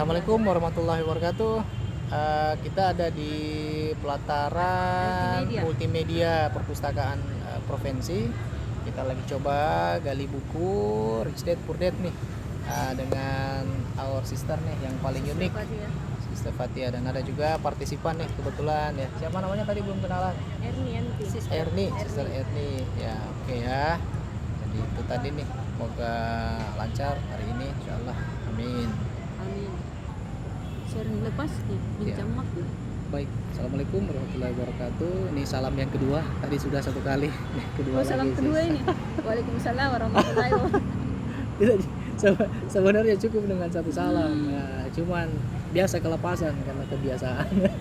Assalamualaikum warahmatullahi wabarakatuh. Kita ada di pelataran multimedia perpustakaan provinsi. Kita lagi coba gali buku Rich Dad Poor Dad nih, dengan our sister nih yang paling unik, Sister Fatia, dan ada juga partisipan nih kebetulan ya. Siapa namanya tadi belum kenalan? Erni, Sister Erni. Ya, oke ya. Jadi itu tadi nih, semoga lancar hari ini insyaallah. Amin. Sering lepas nih, bincang waktu. Baik, assalamualaikum warahmatullahi wabarakatuh. Ini salam yang kedua, tadi sudah satu kali. Kedua salam lagi, kedua ini. Waalaikumsalam warahmatullahi wabarakatuh. Sebenarnya cukup dengan satu salam. Nah, cuman biasa kelepasan karena kebiasaan.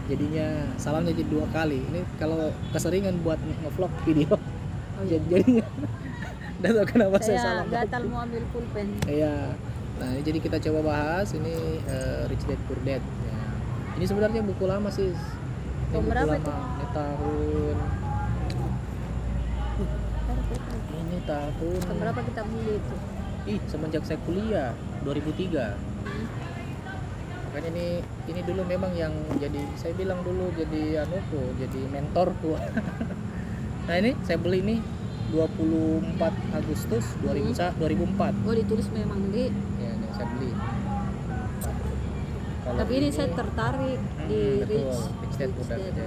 Jadinya salamnya jadi dua kali. Ini kalau keseringan buat ngevlog video. Iya. Jadinya dan kenapa saya salam. Gatal mau ambil pulpen. Iya. Nah, ini jadi kita coba bahas ini Rich Dad Poor Dad. Ya. Ini sebenarnya buku lama sih. Ini buku berapa lama. itu? Ini tahun Berapa kita beli itu? Semenjak saya kuliah 2003. Makanya ini dulu memang yang jadi, saya bilang dulu jadi jadi mentorku. Nah, ini saya beli ini 24 Agustus 2004. Oh, ditulis memang di. Ya, ini saya beli. Tapi ini saya tertarik di Rich Dad Poor Dad.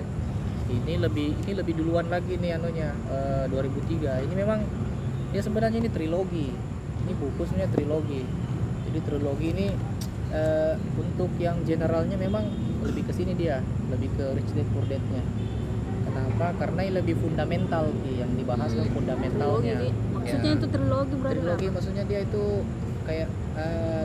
Ini lebih duluan lagi nih 2003. Ini memang ya sebenarnya ini trilogi. Ini buku sebenarnya trilogi. Jadi trilogi ini untuk yang generalnya memang lebih ke sini, dia lebih ke Rich Dad Poor Dad-nya. Kenapa? Karena ini lebih fundamental yang dibahas kan fundamentalnya. Maksudnya itu trilogi berarti. Trilogi maksudnya dia itu kayak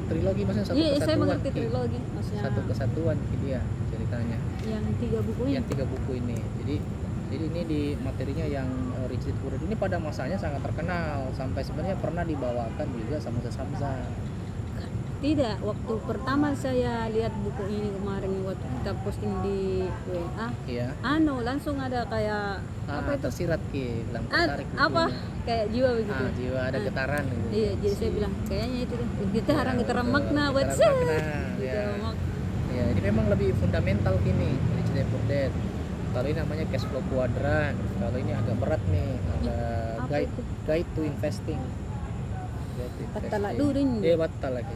trilogi, maksudnya satu kesatuan. Iya, saya mengerti trilogi maksudnya. Satu kesatuan dia ceritanya. Yang 3 buku ini. Yang 3 buku ini. Jadi ini di materinya yang Rich Dad Poor Dad ini pada masanya sangat terkenal, sampai sebenarnya pernah dibawakan juga sama Samsa. Tidak, waktu pertama saya lihat buku ini kemarin waktu kita posting di WA. Iya. Langsung ada kayak apa itu? Tersirat bilang tertarik. Apa? Kayak jiwa begitu. Jiwa ada getaran gitu. Iya, jadi saya bilang kayaknya itu deh. Getaran makna buat saya. Ya, ini memang lebih fundamental gini, Rich Dad Poor Dad. Kalau ini namanya cash flow quadrant. Kalau ini agak berat nih, ada guide to investing. Batal durin. Iya, batal lagi.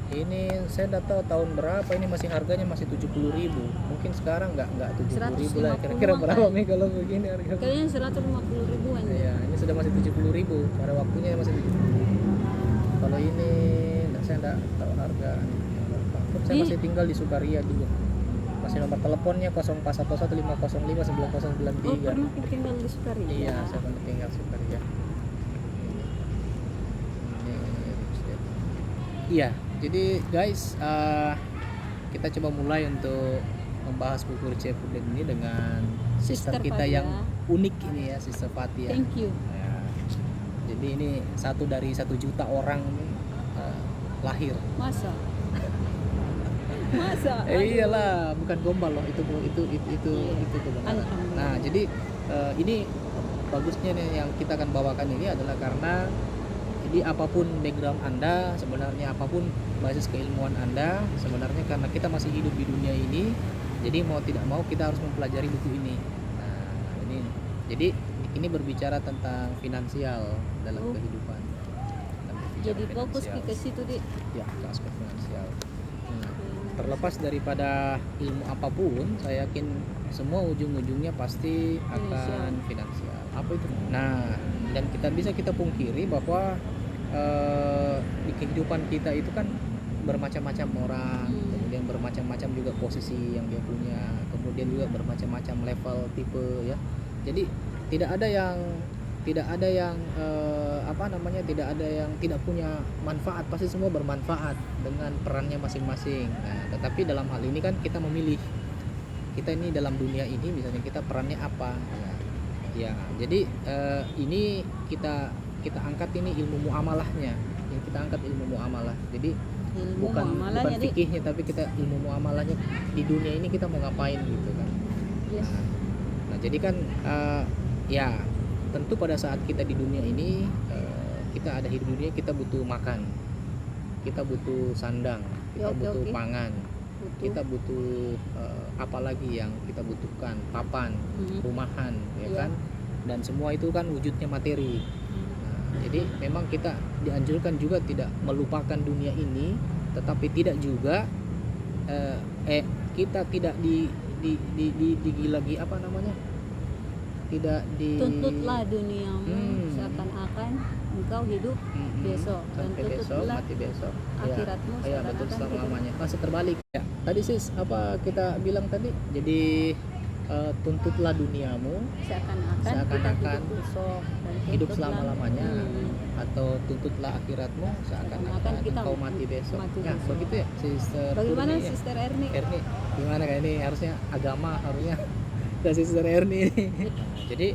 Ini saya tidak tahu tahun berapa, ini masih harganya masih 70.000. Mungkin sekarang nggak 70.000 lah. Kira-kira berapa nih kalau begini harga? Kayaknya 150 ribuan. Iya, ini sudah masih 70.000. Pada waktunya masih 70.000. Kalau ini saya tidak tahu harga. Saya masih tinggal di Sukaria dulu. Masih nomor teleponnya 0411505993. Oh, pernah tinggal di Sukaria? Iya, saya pernah tinggal di Sukaria. Iya, jadi guys, kita coba mulai untuk membahas buku Rich Dad Poor Dad ini dengan sister kita yang unik ini ya, Sister Fatia. Thank you. Ya, jadi ini satu dari 1 juta orang lahir. Masa? Iyalah, bukan gombal loh, itu kebenaran. Nah, jadi ini bagusnya nih yang kita akan bawakan ini adalah karena jadi apapun background Anda, sebenarnya apapun basis keilmuan Anda, sebenarnya karena kita masih hidup di dunia ini, jadi mau tidak mau kita harus mempelajari buku ini. Nah, jadi ini berbicara tentang finansial dalam kehidupan. Jadi fokus ke situ deh. Ya, ke aspek finansial. Terlepas daripada ilmu apapun, saya yakin semua ujung-ujungnya pasti akan finansial. Apa itu? Nah, dan kita pungkiri bahwa di kehidupan kita itu kan bermacam-macam orang, kemudian bermacam-macam juga posisi yang dia punya, kemudian juga bermacam-macam level tipe ya. Jadi tidak ada yang tidak ada yang tidak punya manfaat, pasti semua bermanfaat dengan perannya masing-masing. Nah, tetapi dalam hal ini kan kita memilih, kita ini dalam dunia ini misalnya kita perannya apa ya. Jadi ini kita angkat ini ilmu muamalahnya. Kita angkat ilmu muamalah. Jadi bukan fikihnya, tapi kita ilmu muamalahnya di dunia ini kita mau ngapain gitu kan. Yes. Nah, jadi kan ya tentu pada saat kita di dunia ini kita ada hidup dunia, kita butuh makan, kita butuh sandang, kita Ya, oke, butuh oke. pangan, Butuh. kita butuh apa lagi yang kita butuhkan, papan, Mhm. rumahan, ya Iya. kan, dan semua itu kan wujudnya materi. Hmm. Nah, jadi memang kita dianjurkan juga tidak melupakan dunia ini, tetapi tidak juga eh, eh kita tidak digilagi apa namanya, tidak di Tuntutlah duniamu Hmm. seakan-akan engkau hidup besok, dan sampai besok, tutuplah mati besok. akhiratmu Ya, betul, seakan-akan selama hidup. lamanya masih terbalik ya. Tadi sis apa kita bilang tadi, jadi tuntutlah duniamu Seakan-akan kita seakan-akan hidup besok, dan hidup tuntutlah- selama-lamanya, Hmm. atau tuntutlah akhiratmu seakan-akan Seakan-akan kita engkau mati besok. mati Ya, besok. begitu ya, Sister Bagaimana Purni ya? Sister Erni? Erni, gimana kayak ini harusnya agama harusnya ke Sister Erni ini. Nah, jadi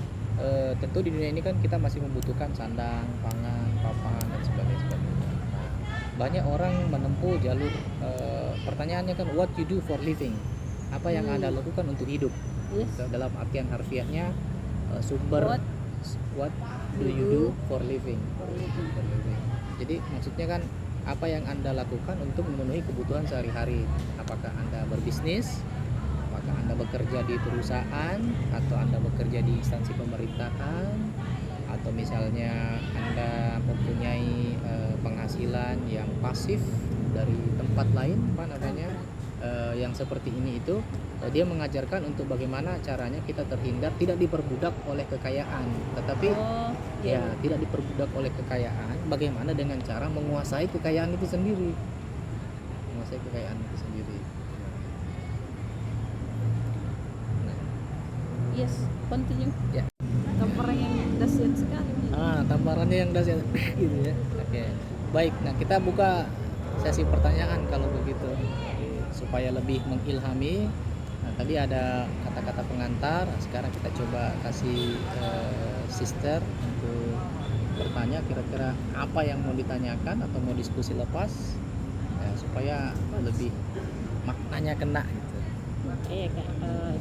tentu di dunia ini kan kita masih membutuhkan sandang, pangan, papan dan sebagainya. Nah, banyak orang menempuh jalur pertanyaannya kan what you do for living, apa yang Anda lakukan untuk hidup. Yes. Dalam artian harfiahnya sumber what do you do for living. Jadi maksudnya kan apa yang Anda lakukan untuk memenuhi kebutuhan sehari-hari. Apakah Anda berbisnis, apakah Anda bekerja di perusahaan, atau Anda bekerja di instansi pemerintahan, atau misalnya Anda mempunyai penghasilan yang pasif dari tempat lain, apa namanya, yang seperti ini itu, dia mengajarkan untuk bagaimana caranya kita terhindar, tidak diperbudak oleh kekayaan, tetapi ya tidak diperbudak oleh kekayaan, bagaimana dengan cara menguasai kekayaan itu sendiri, menguasai kekayaan itu sendiri. Nah, Yes, continue. Ya. Tamparan yang dahsyat sekali. Tamparannya yang dahsyat gitu ya. Oke, baik. Nah, kita buka sesi pertanyaan kalau begitu supaya lebih mengilhami. Nah, tadi ada kata-kata pengantar. Sekarang kita coba kasih sister untuk bertanya kira-kira apa yang mau ditanyakan atau mau diskusi lepas ya, supaya lebih maknanya kena gitu. Iya Kak,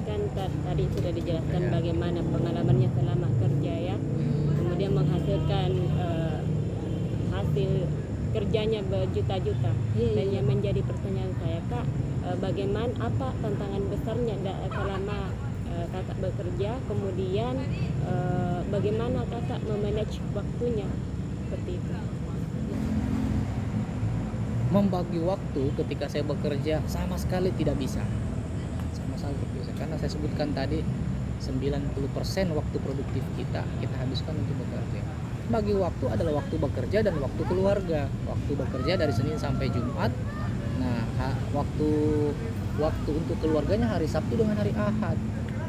kan tadi sudah dijelaskan Ya. bagaimana pengalamannya selama kerja ya, kemudian menghasilkan hasil kerjanya berjuta-juta. Dan yang menjadi pertanyaan saya Kak, bagaimana apa tantangan besarnya selama kakak bekerja, kemudian bagaimana kakak memanage waktunya seperti itu? Membagi waktu ketika saya bekerja sama sekali tidak bisa, karena saya sebutkan tadi 90% waktu produktif kita habiskan untuk bekerja. Bagi waktu adalah waktu bekerja dan waktu keluarga. Waktu bekerja dari Senin sampai Jumat. Nah, waktu untuk keluarganya hari Sabtu dengan hari Ahad.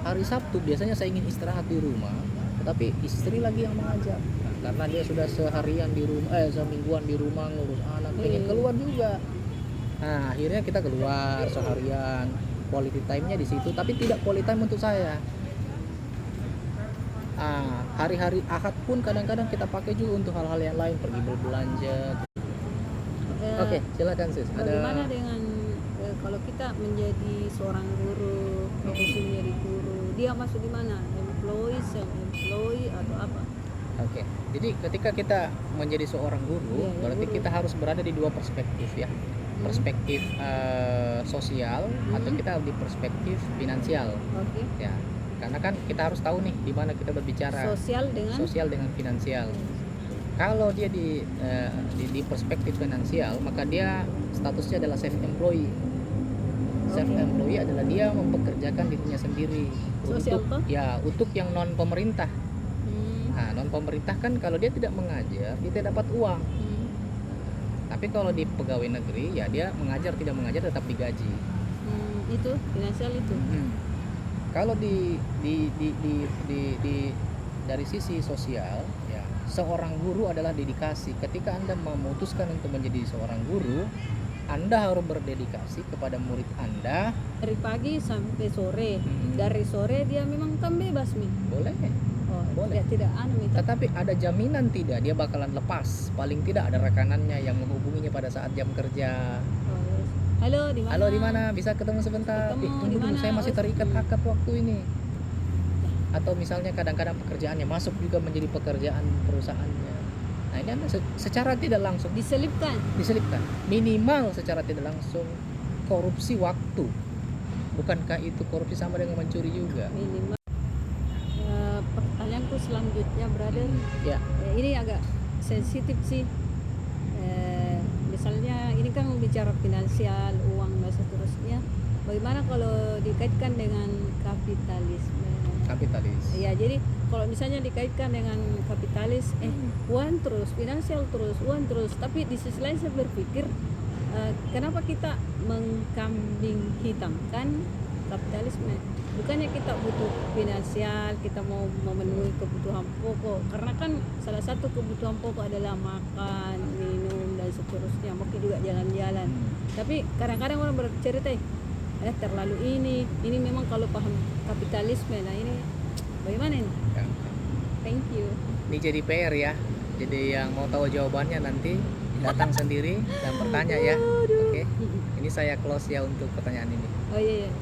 Hari Sabtu biasanya saya ingin istirahat di rumah, tetapi istri lagi yang mengajak. Nah, karena dia sudah seharian di rumah, semingguan di rumah ngurus anak, pengen keluar juga. Nah, akhirnya kita keluar seharian, quality time-nya di situ, tapi tidak quality time untuk saya. Hari-hari Ahad pun kadang-kadang kita pakai juga untuk hal-hal yang lain, pergi berbelanja. Oke, silakan sis. Bagaimana dengan kalau kita menjadi seorang guru, profesi menjadi guru, dia masuk di mana? Employee, self-employee atau apa? Oke, jadi ketika kita menjadi seorang guru, berarti guru. kita harus berada di dua perspektif ya. Perspektif sosial atau kita di perspektif finansial. Oke. Ya, karena kan kita harus tahu nih di mana kita berbicara. Sosial dengan finansial. Kalau dia di perspektif finansial, maka dia statusnya adalah self employee. Self employee adalah dia mempekerjakan dirinya sendiri untuk yang non pemerintah. Nah, non pemerintah kan kalau dia tidak mengajar, dia tidak dapat uang. Tapi kalau di pegawai negeri ya dia mengajar tidak mengajar tetap digaji. Itu finansial itu. Kalau di dari sisi sosial ya, seorang guru adalah dedikasi. Ketika Anda memutuskan untuk menjadi seorang guru, Anda harus berdedikasi kepada murid Anda dari pagi sampai sore. Dari sore dia memang kan bebas nih. Boleh. Boleh. Tidak Tetapi ada jaminan tidak dia bakalan lepas. Paling tidak ada rekanannya yang menghubunginya pada saat jam kerja. Halo, di mana? Halo, di mana? Bisa ketemu sebentar? Tunggu dulu, saya masih terikat akad waktu ini. Atau misalnya kadang-kadang pekerjaannya masuk juga menjadi pekerjaan perusahaannya. Nah ini kan secara tidak langsung diselipkan. diselipkan, minimal secara tidak langsung korupsi waktu. Bukankah itu korupsi sama dengan mencuri juga? Minimal. Pertanyaanku selanjutnya, brother, Ya, ini agak sensitif sih. Misalnya ini kan bicara finansial, uang dan seterusnya. Bagaimana kalau dikaitkan dengan kapitalisme? kapitalis. Ya, jadi kalau misalnya dikaitkan dengan kapitalis, uang terus, finansial terus, uang terus. Tapi di sisi lain saya berpikir, kenapa kita mengkambing hitamkan kapitalisme? Bukannya kita butuh finansial, kita mau memenuhi kebutuhan pokok. Karena kan salah satu kebutuhan pokok adalah makan, minum dan seterusnya. Mungkin juga jalan-jalan. Tapi kadang-kadang orang bercerita, terlalu ini memang kalau paham kapitalisme. Nah ini bagaimana ini? Ya. Thank you. Ini jadi PR ya. Jadi yang mau tahu jawabannya nanti datang sendiri dan bertanya ya. Oke. Ini saya close ya untuk pertanyaan ini. Oh iya, iya.